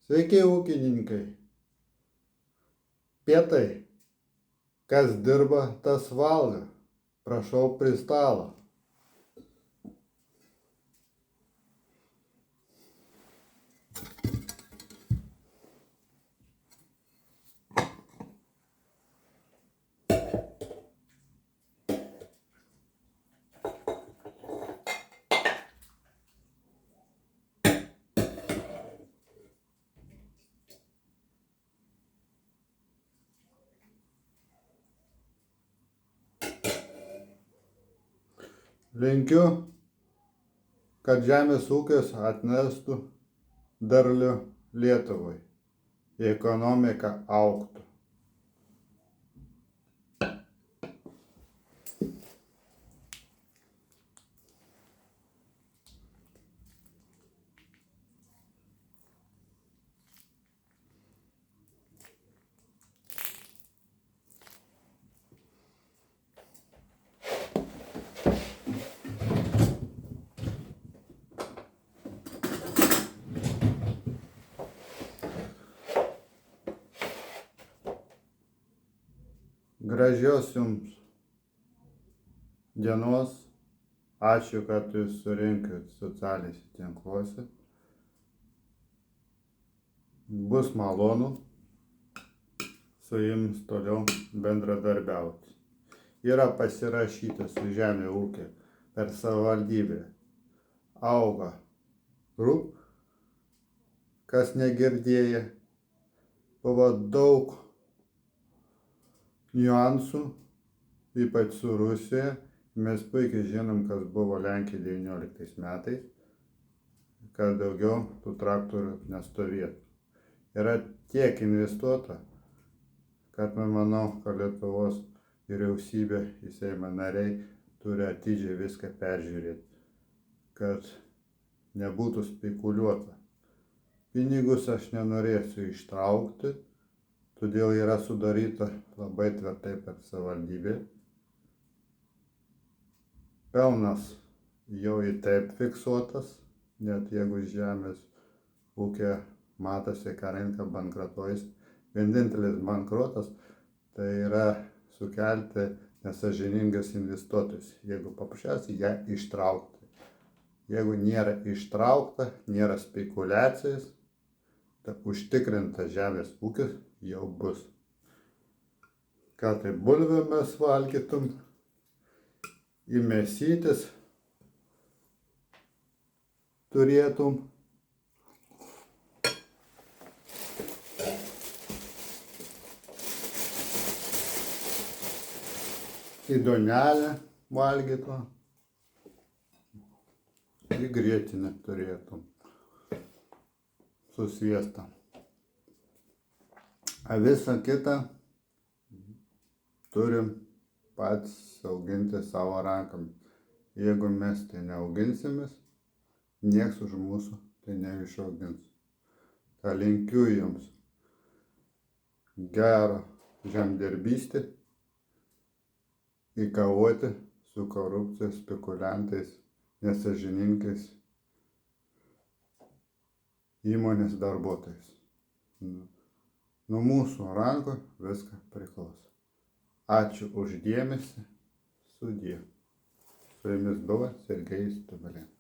Sveiki ūkininkai. Pietai. Kas dirba, tas valgo. Prašau prie stalo. Linkiu, kad žemės ūkis atneštų derlių Lietuvai, ekonomika augtų. Gražios jums dienos. Ačiū, kad jūs surinkot socialiniuose tinkluose. Bus malonu su jums toliau bendradarbiauti. Yra pasirašyta su žemė ūkio per savivaldybę. Auga RUP, kas negirdėjo, buvo daug niuansų, ypač su Rusija. Mes puikiai žinom, kas buvo Lenkija 19 metais, kad daugiau tų traktorių nestovėtų. Yra tiek investuota, kad manau, kad Lietuvos vyriausybė ir Seimo nariai turi atidžiai viską peržiūrėti, kad nebūtų spekuliuota. Pinigus aš nenorėsiu ištraukti, todėl yra sudaryta labai tvirtai per savivaldybę. Pelnas jau į taip fiksuotas, net jeigu žemės ūkio matosi, ką rinka bankrutuojas. Vienintelis bankrotas tai yra sukelti nesąžiningas investuotojus, jeigu paprasčiausiai ją ištraukti. Jeigu nėra ištraukta, nėra spekulacijos, tai užtikrintas žemės ūkis jau bus. Ką tai bulvę mes valgytum, į mėsytes turėtum. Į duonelę valgytum. Į grietinę turėtum. Su sviestu. A visą kitą turim patys auginti savo rankom. Jeigu mes tai neauginsimės, nieks už mūsų tai neišaugins. Tai linkiu jums gero žemdirbystę, įkovoti su korupcija, spekuliantais, nesąžiningais įmonės darbuotojais. Nuo mūsų rankų viską priklauso. Ačiū už dėmesį. Sudie. Su jumis buvo Sergejus Tubalėnas.